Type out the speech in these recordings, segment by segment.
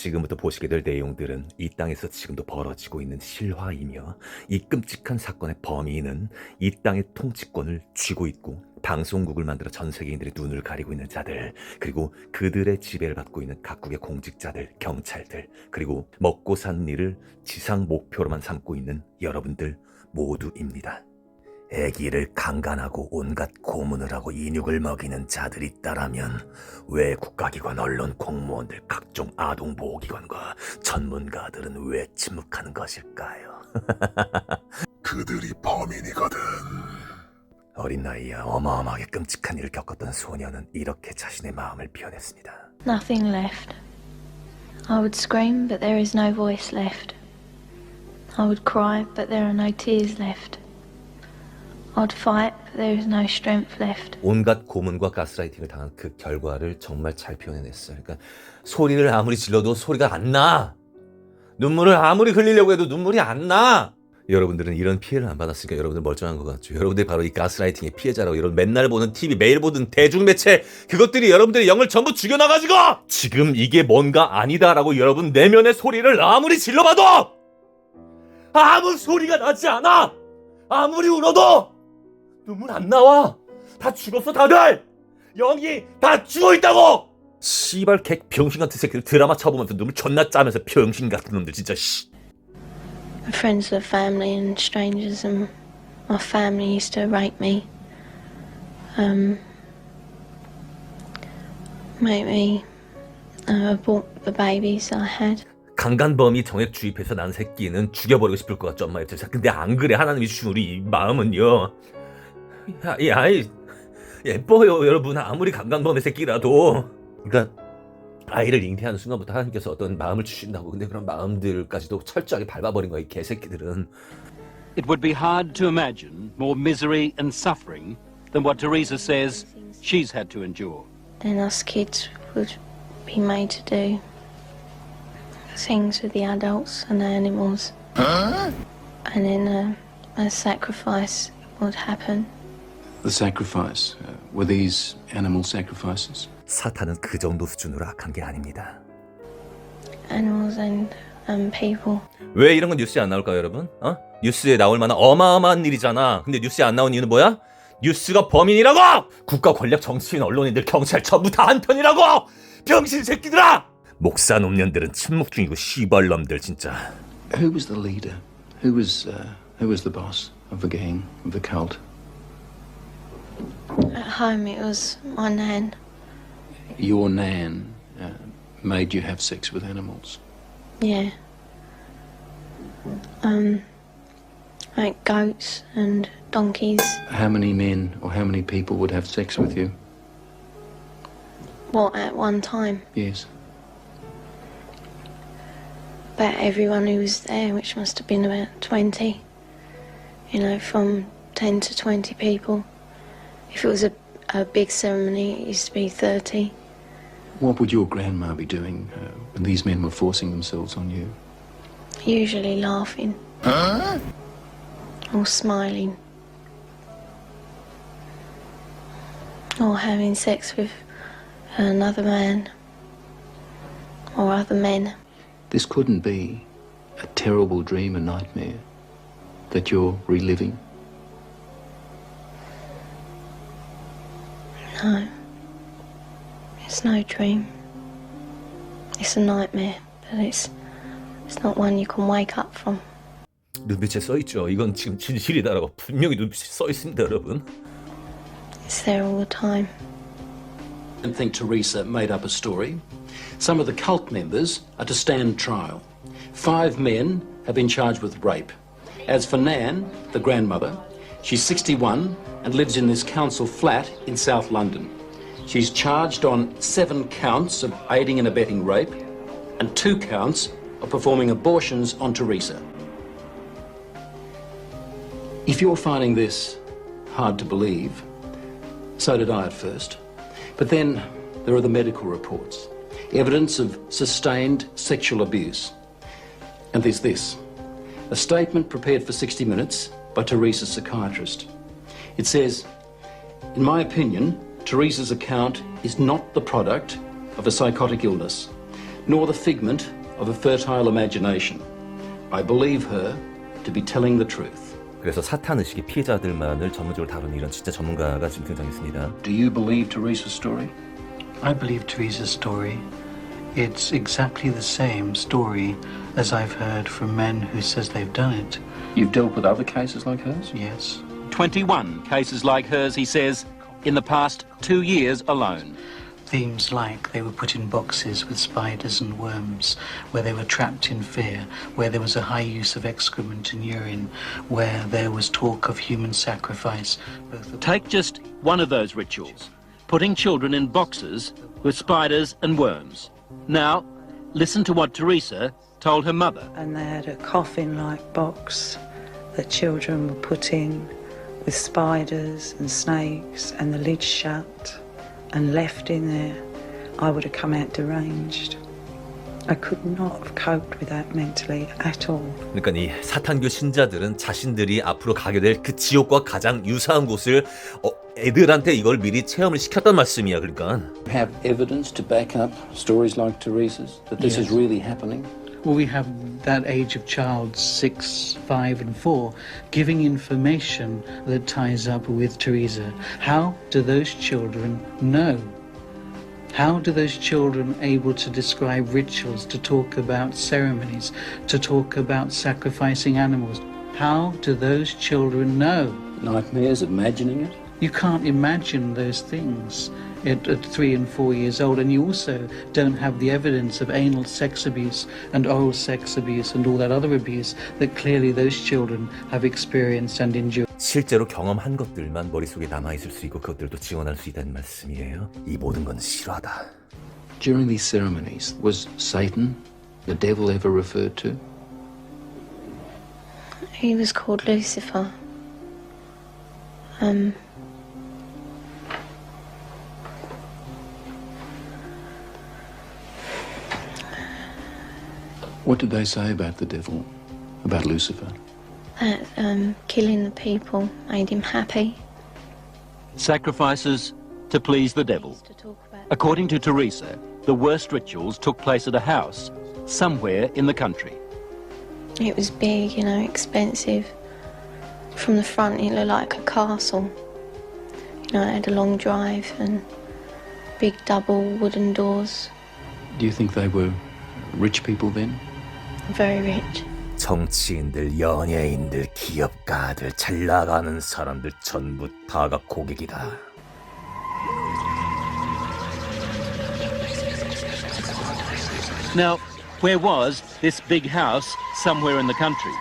지금부터 보시게 될 내용들은 이 땅에서 지금도 벌어지고 있는 실화이며 이 끔찍한 사건의 범인은 이 땅의 통치권을 쥐고 있고 방송국을 만들어 전 세계인들의 눈을 가리고 있는 자들, 그리고 그들의 지배를 받고 있는 각국의 공직자들, 경찰들, 그리고 먹고 사는 일을 지상 목표로만 삼고 있는 여러분들 모두입니다. 애기를 강간하고 온갖 고문을 하고 인육을 먹이는 자들이 있다라면 왜 국가기관, 언론, 공무원들, 각종 아동보호기관과 전문가들은 왜 침묵하는 것일까요? 그들이 범인이거든. 어린 나이에 어마어마하게 끔찍한 일을 겪었던 소녀는 이렇게 자신의 마음을 표현했습니다. Nothing left. I would scream, but there is no voice left. I would cry, but there are no tears left. I'd fight, but there is no strength left. 온갖 고문과 가스라이팅을 당한 그 결과를 정말 잘 표현해냈어요. 그러니까 소리를 아무리 질러도 소리가 안 나. 눈물을 아무리 흘리려고 해도 눈물이 안 나. 여러분들은 이런 피해를 안 받았으니까 여러분들 멀쩡한 것 같죠. 여러분들이 바로 이 가스라이팅의 피해자라고. 여러분 맨날 보는 TV, 매일 보는 대중매체, 그것들이 여러분들의 영을 전부 죽여놔가지고 지금 이게 뭔가 아니다라고 여러분 내면의 소리를 아무리 질러봐도 아무 소리가 나지 않아. 아무리 울어도 눈물 안 나와. 다 죽었어 다들. 영이 다 죽어있다고. 씨발 개 병신 같은 새끼들 드라마 쳐보면서 눈물 존나 짜면서 병신 같은 놈들 진짜 씨. Friends of family and strangers, and my family used to rape me. Make me abort the babies I had. 강간범이 정액 주입해서 난 새끼는 죽여버리고 싶을 것 같죠, 엄마 입장에서. 근데 안 그래. 하나님이 주신 우리 마음은요. 이 아이 예뻐요, 여러분. 아무리 강간범의 새끼라도. 그러니까 아이를 잉태하는 순간부터 하나님께서 어떤 마음을 주신다고. 근데 그런 마음들까지도 철저하게 밟아버린 거야, 이 개새끼들은. It would be hard to imagine more misery and suffering than what Teresa says she's had to endure. Then us kids would be made to do things with the adults and the animals. And then a sacrifice would happen. The sacrifice, were these animal sacrifices? 사탄은 그 정도 수준으로 악한 게 아닙니다. Animals and people. 왜 이런 건 뉴스에 안 나올까요, 여러분? 뉴스에 나올 만한 어마어마한 일이잖아. 근데 뉴스에 안 나온 이유는 뭐야? 뉴스가 범인이라고! 국가 권력, 정치인, 언론인들, 경찰 전부 다 한편이라고! 병신 새끼들아! 목사 놈년들은 침묵 중이고 씨발놈들 진짜. Who was the leader? Who was the boss of the gang, of the cult? At home it was my nan. Your nan made you have sex with animals. Yeah. Like goats and donkeys. How many men or how many people would have sex with you? What, at one time? Yes. About everyone who was there, which must have been about 20. You know, from 10 to 20 people. If it was a big ceremony, it used to be 30. What would your grandma be doing when these men were forcing themselves on you? Usually laughing. Or smiling. Or having sex with another man. Or other men. This couldn't be a terrible dream, a nightmare that you're reliving. No. It's no dream. It's a nightmare, but it's not one you can wake up from. 눈빛에 써있죠. 이건 지금 진실이다라고 분명히 눈빛에 써있습니다, 여러분. It's there all the time. I don't think Teresa made up a story. Some of the cult members are to stand trial. 5 men have been charged with rape. As for Nan, the grandmother, she's 61 and lives in this council flat in South London. She's charged on 7 counts of aiding and abetting rape and 2 counts of performing abortions on Teresa. If you're finding this hard to believe, so did I at first. But then there are the medical reports, evidence of sustained sexual abuse. And there's this, a statement prepared for 60 Minutes by Teresa's psychiatrist. It says, in my opinion, Teresa's account is not the product of a psychotic illness, nor the figment of a fertile imagination. I believe her to be telling the truth. 그래서 사탄 의식의 피해자들만을 전문적으로 다루는 이런 진짜 전문가가 지금 등장했습니다. Do you believe Teresa's story? I believe Teresa's story. It's exactly the same story as I've heard from men who says they've done it. You've dealt with other cases like hers? Yes. 21 cases like hers, he says, in the past 2 years alone. Themes like they were put in boxes with spiders and worms, where they were trapped in fear, where there was a high use of excrement and urine, where there was talk of human sacrifice. Take just one of those rituals, putting children in boxes with spiders and worms. Now, listen to what Teresa told her mother. And they had a coffin-like box that children were put in with spiders and snakes and the lid shut and left in there. I would have come out deranged. I could not have coped with that mentally at all. 그러니까 이 사탄교 신자들은 자신들이 앞으로 가게 될 그 지옥과 가장 유사한 곳을 애들한테 이걸 미리 체험을 시켰단 말씀이야. 그러니까 Have evidence to back up stories like Teresa's, that this is really happening? Well, we have that age of child, 6, 5 and 4, giving information that ties up with Teresa. How do those children know? How do those children able to describe rituals, to talk about ceremonies, to talk about sacrificing animals? How do those children know? Nightmares, imagining it? You can't imagine those things at 3 and 4 years old, and you also don't have the evidence of anal sex abuse and oral sex abuse and all that other abuse that clearly those children have experienced and endured. 실제로 경험한 것들만 머릿속에 남아있을 수 있고 그것들도 지원할 수 있다는 말씀이에요. 이 모든 건 실화다. During these ceremonies, was Satan, the devil, ever referred to? He was called Lucifer. What did they say about the devil, about Lucifer? That killing the people made him happy. Sacrifices to please the devil. To talk about According to Teresa, the worst rituals took place at a house somewhere in the country. it was big, you know, expensive. From the front, it looked like a castle. You know, it had a long drive and big double wooden doors. Do you think they were rich people then? Very rich. 정치인들, 연예인들, 기업가들, 잘 나가는 사람들 전부 다가 고객이다. Now, where was this big house somewhere in the country?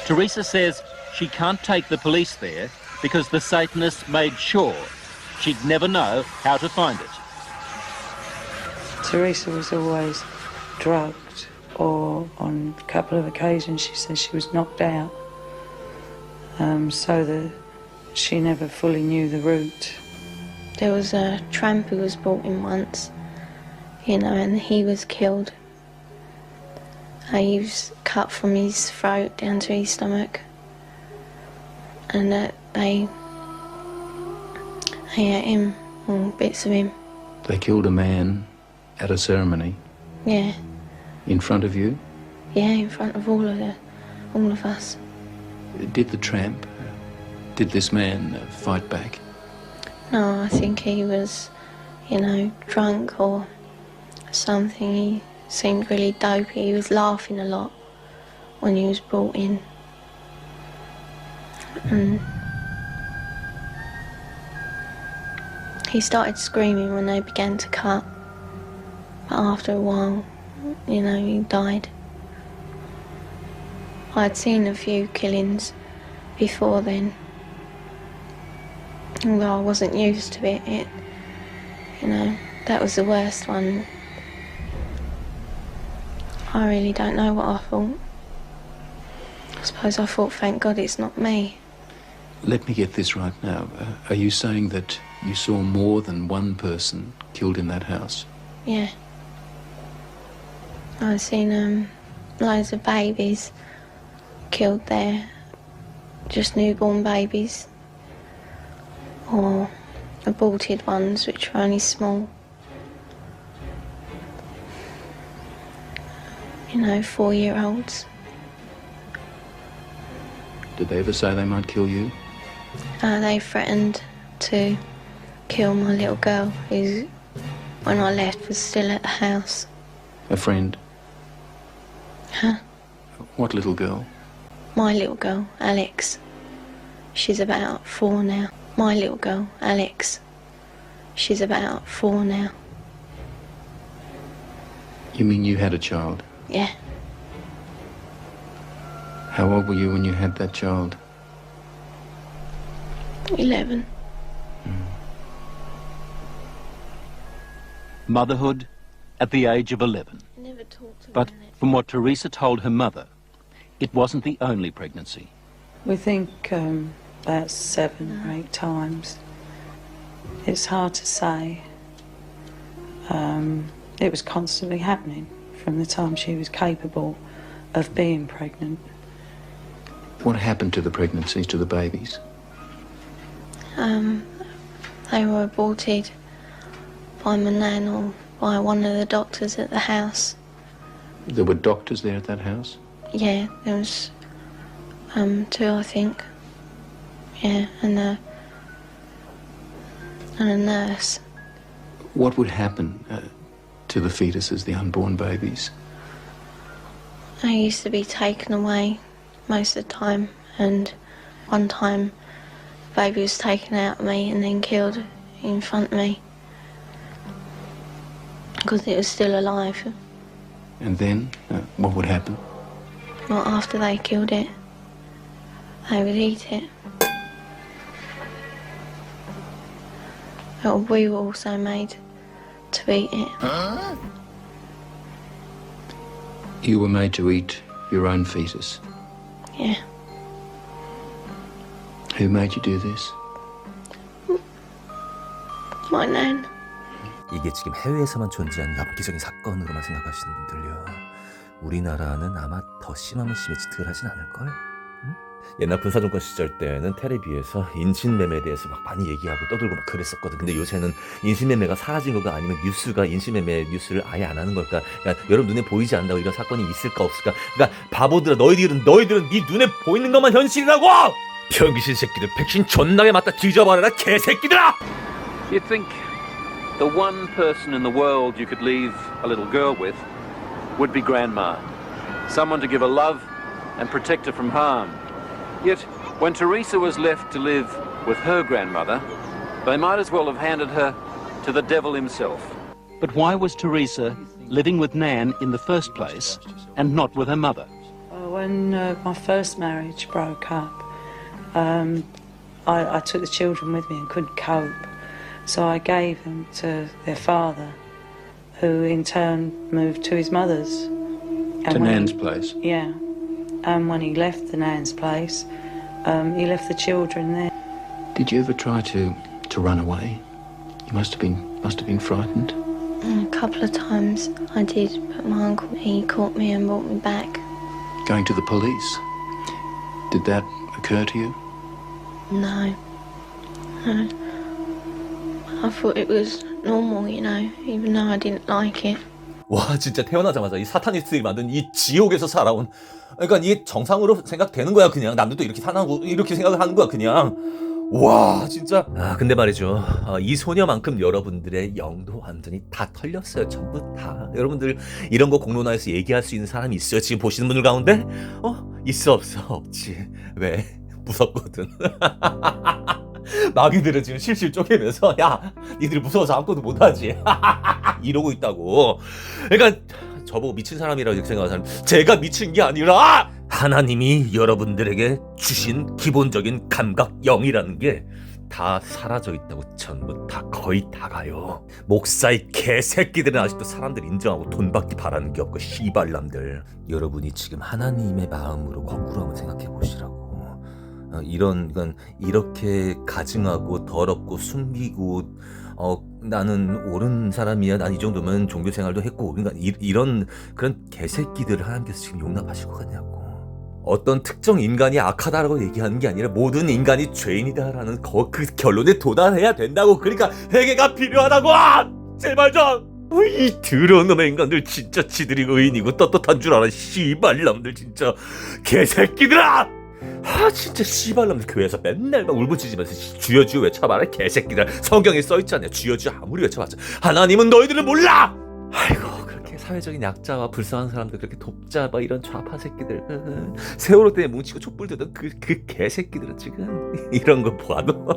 Teresa says she can't take the police there because the Satanists made sure she'd never know how to find it. Teresa was always drugged, or on a couple of occasions she said she was knocked out, so that she never fully knew the route. There was a tramp who was brought in once, you know, and he was killed. He was cut from his throat down to his stomach, and they ate him, or bits of him. They killed a man at a ceremony Yeah, in front of you. yeah, in front of all of us. Did the tramp, did this man fight back? No, I think he was, you know, drunk or something. He seemed really dopey. He was laughing a lot when he was brought in. And he started screaming when they began to cut. But after a while, you know, he died. I'd seen a few killings before then. Although I wasn't used to it, you know, that was the worst one. I really don't know what I thought. I suppose I thought, thank God it's not me. Let me get this right now. Are you saying that you saw more than one person killed in that house? Yeah. I've seen loads of babies killed there, just newborn babies, or aborted ones which were only small. you know, 4-year-olds. Did they ever say they might kill you? They threatened to kill my little girl, who, when I left, was still at the house. A friend? Huh? What little girl? My little girl, Alex. She's about 4 now. My little girl, Alex. She's about 4 now. You mean you had a child? Yeah. How old were you when you had that child? 11. Motherhood at the age of 11. Never talked But about it. from what Teresa told her mother, it wasn't the only pregnancy. We think about 7 or 8 times. It's hard to say. It was constantly happening from the time she was capable of being pregnant. What happened to the pregnancies, to the babies? They were aborted by my nan or by one of the doctors at the house. There were doctors there at that house? Yeah, there was 2, I think. Yeah, and a nurse. What would happen to the fetuses, the unborn babies? I used to be taken away most of the time, and one time the baby was taken out of me and then killed in front of me because it was still alive. And then, what would happen? Well, after they killed it, they would eat it. But we were also made to eat it. You were made to eat your own fetus. Yeah. Who made you do this? My nan. 이게 지금 해외에서만 존재하는 엽기적인 사건으로만 생각하시는 분들요, 우리나라는 아마 더 심하면 심해지 덜 하진 않을걸? 응? 옛날 군사정권 시절 때는 텔레비에서 인신매매에 대해서 막 많이 얘기하고 떠들고 막 그랬었거든. 근데 요새는 인신매매가 사라진 거가 아니면 뉴스가 인신매매 뉴스를 아예 안 하는 걸까? 그러니까 여러분 눈에 보이지 않는다고 이런 사건이 있을까 없을까? 그러니까 바보들아, 너희들은 네 눈에 보이는 것만 현실이라고! 병기신 새끼들, 백신 존나게 맞다 뒤져버려라 개새끼들아! You'd think the one person in the world you could leave a little girl with would be Grandma. Someone to give her love and protect her from harm. Yet, when Teresa was left to live with her grandmother, they might as well have handed her to the devil himself. But why was Teresa living with Nan in the first place and not with her mother? When my first marriage broke up, I took the children with me and couldn't cope. So I gave them to their father, who in turn moved to his mother's. To Nan's place? Yeah. And when he left the Nan's place, he left the children there. Did you ever try to run away? You must have been frightened. A couple of times I did, but my uncle, he caught me and brought me back. Going to the police? Did that occur to you? No. No. I thought it was normal, you know, even though I didn't like it. 와, 진짜 태어나자마자 이 사타니스트들이 만든 이 지옥에서 살아온, 그러니까 이게 정상으로 생각되는 거야. 그냥 남들도 이렇게 사나고 이렇게 생각을 하는 거야 그냥. 와, 진짜. 근데 말이죠, 이 소녀만큼 여러분들의 영도 완전히 다 털렸어요. 전부 다. 여러분들 이런 거 공론화해서 얘기할 수 있는 사람이 있어요? 지금 보시는 분들 가운데? 있어 없어? 없지. 왜? 무섭거든. 마귀들은 지금 실실 쪼개면서, 야, 니들 무서워서 아무것도 못하지. 이러고 있다고. 그러니까 저보고 미친 사람이라고 이렇게 생각하는 사람, 제가 미친 게 아니라 하나님이 여러분들에게 주신 기본적인 감각, 영이라는 게 다 사라져 있다고. 전부 다, 거의 다 가요. 목사의 개새끼들은 아직도 사람들 인정하고 돈 받기 바라는 게 없고 씨발남들. 여러분이 지금 하나님의 마음으로 거꾸로 한번 생각해 보시라고. 이렇게 가증하고 더럽고 숨기고, 나는 옳은 사람이야, 난 이 정도면 종교 생활도 했고, 그러니까 이런 그런 개새끼들을 하나님께서 지금 용납하실 것 같냐고. 어떤 특정 인간이 악하다라고 얘기하는 게 아니라 모든 인간이 죄인이다라는 그 결론에 도달해야 된다고. 그러니까 회개가 필요하다고. 제발 좀. 이 더러운 놈의 인간들 진짜 지들이 의인이고 떳떳한 줄 알아. 씨발놈들 진짜 개새끼들아. 진짜 씨발놈들 교회에서 맨날 막 울부짖으면서 주여 주여 외쳐봐라 개새끼들. 성경에 써있잖아요. 주여 주여 아무리 외쳐봤자 하나님은 너희들을 몰라. 아이고 그렇게 사회적인 약자와 불쌍한 사람들 그렇게 돕자 막 이런 좌파 새끼들 세월호 때문에 뭉치고 촛불 들던 그 개새끼들은 지금 이런 거 봐도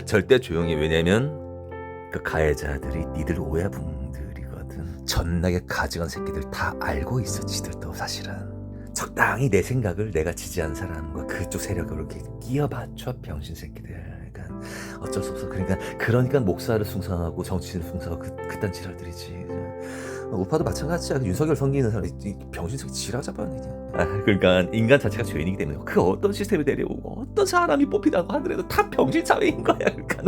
절대 조용히. 왜냐면 그 가해자들이 니들 오해붕들이거든. 전나게 가증한 새끼들 다 알고 있어. 지들도 사실은 적당히 내 생각을 내가 지지한 사람과 그쪽 세력을 이렇게 끼어맞춰 병신 새끼들. 그러니까 어쩔 수 없어. 그러니까 목사를 숭상하고 정치인을 숭상하고 그딴 지랄들이지. 우파도 마찬가지야. 윤석열 섬기는 사람 병신 새끼 지랄잡아. 그러니까 인간 자체가 죄인이기 때문에 그 어떤 시스템이 내려오고 어떤 사람이 뽑히다고 하더라도 다 병신 사회인 거야. 그러니까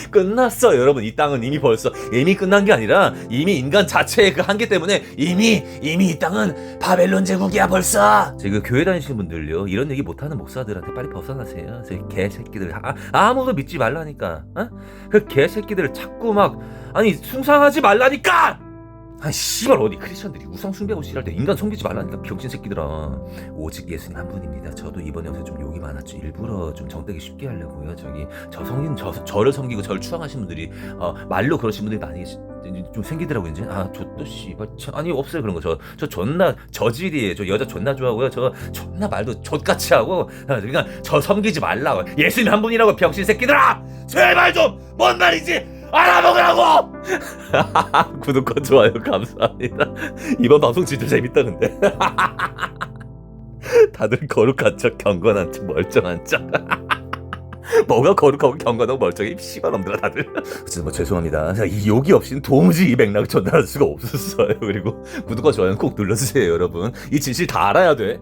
끝났어 여러분. 이 땅은 이미 벌써 이미 끝난 게 아니라 이미 인간 자체의 그 한계 때문에 이미 이 땅은 바벨론 제국이야 벌써. 지금 교회 다니시는 분들요 이런 얘기 못하는 목사들한테 빨리 벗어나세요. 저 개새끼들 아무도 믿지 말라니까. 그 개새끼들을 자꾸 막 숭상하지 말라니까. 씨발 어디 크리스천들이 우상 숭배하고 씨랄 때 인간 섬기지 말라니까 병신 새끼들아. 오직 예수님 한 분입니다. 저도 이번 영상에 좀 욕이 많았죠. 일부러 좀 정되기 쉽게 하려고요. 저를 섬기고 저를 추앙하신 분들이 말로 그러신 분들이 많이 좀 생기더라고요. 이제 저또 씨발 없어요 그런 거. 저 존나 저질이에요. 저 여자 존나 좋아하고요. 저 존나 말도 족같이 하고. 그러니까 저 섬기지 말라고. 예수님 한 분이라고 병신 새끼들아. 제발 좀 뭔 말인지 알아먹으라고! 구독과 좋아요 감사합니다. 이번 방송 진짜 재밌다 근데. 다들 거룩한 척 경건한 척 멀쩡한 척. 뭐가 거룩하고 경건하고 멀쩡해 씨발놈들아 다들. 진짜 죄송합니다. 이 욕이 없이는 도무지 이 맥락을 전달할 수가 없었어요. 그리고 구독과 좋아요는 꼭 눌러주세요 여러분. 이 진실 다 알아야 돼.